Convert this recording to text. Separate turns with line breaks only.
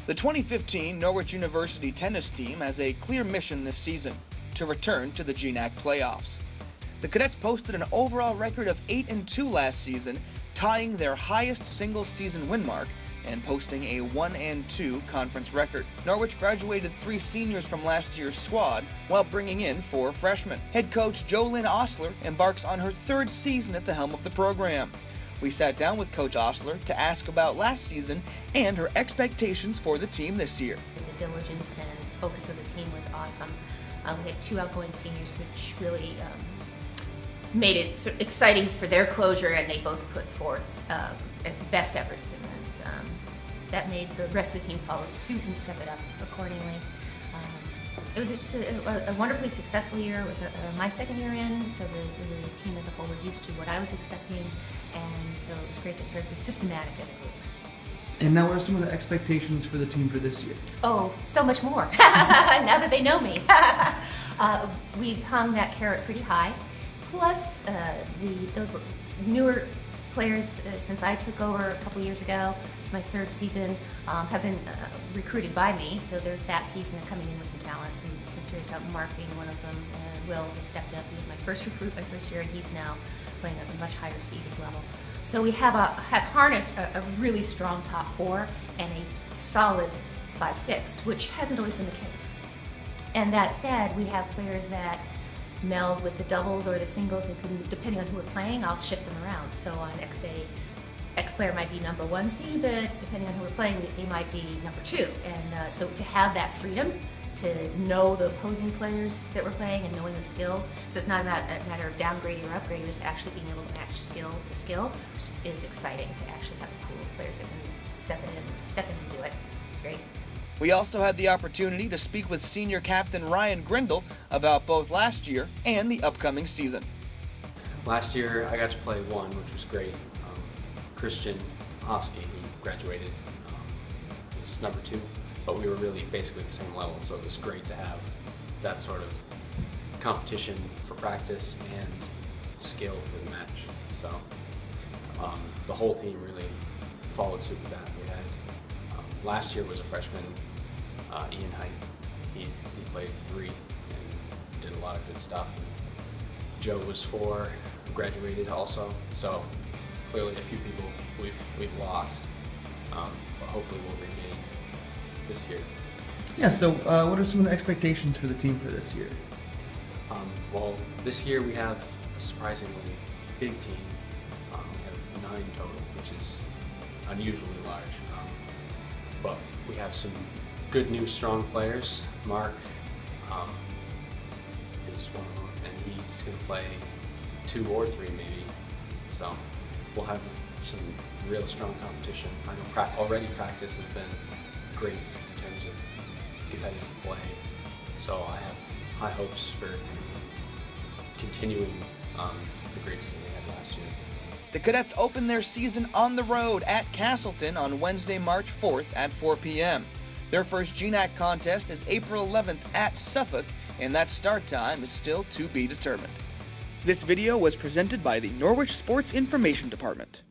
The 2015 Norwich University Tennis team has a clear mission this season: to return to the GNAC playoffs. The Cadets posted an overall record of 8-2 last season, tying their highest single-season win mark and posting a 1-2 conference record. Norwich graduated 3 seniors from last year's squad while bringing in 4 freshmen. Head coach Jolynn Osler embarks on her 3rd season at the helm of the program. We sat down with Coach Osler to ask about last season and her expectations for the team this year.
The diligence and focus of the team was awesome. We had 2 outgoing seniors, which really made it sort of exciting for their closure, and they both put forth best efforts. That made the rest of the team follow suit and step it up accordingly. It was just a wonderfully successful year. It was my 2nd year in, so the team as a whole was used to what I was expecting, and so it was great to sort of be systematic as a group.
And now what are some of the expectations for the team for this year?
Oh, so much more, now that they know me. We've hung that carrot pretty high, plus those newer players since I took over a couple years ago. It's my 3rd season, have been recruited by me, so there's that piece, and they're coming in with some talents, and some serious talent. Mark being one of them. Will has stepped up. He was my first recruit my first year, and he's now playing at a much higher seeded level. So we have harnessed a really strong top 4 and a solid 5-6, which hasn't always been the case. And that said, we have players that meld with the doubles or the singles, and depending on who we're playing, I'll shift them around. So on X day, X player might be number 1 seed, but depending on who we're playing, they might be number 2. And so to have that freedom to know the opposing players that we're playing and knowing the skills, so it's not a matter of downgrading or upgrading, just actually being able to match skill to skill, which is exciting to actually have a pool of players that can step in and do it. It's great.
We also had the opportunity to speak with senior captain Ryan Grindle about both last year and the upcoming season.
Last year I got to play 1, which was great. Christian Hosky, who graduated, was number 2, but we were really basically the same level, so it was great to have that sort of competition for practice and skill for the match. So the whole team really followed suit with that. We had last year was a freshman, Ian Height. He played 3 and did a lot of good stuff. And Joe was 4, graduated also. So clearly a few people we've lost, but hopefully we'll remain this year.
Yeah. So what are some of the expectations for the team for this year?
Well, this year we have a surprisingly big team. We have 9 total, which is unusually large. But we have some good new strong players. Mark is one of them, and he's going to play 2 or 3 maybe. So we'll have some real strong competition. I know already practice has been great in terms of competitive play. So I have high hopes for continuing the great season they had last year.
The Cadets open their season on the road at Castleton on Wednesday, March 4th at 4 p.m. Their first GNAC contest is April 11th at Suffolk, and that start time is still to be determined. This video was presented by the Norwich Sports Information Department.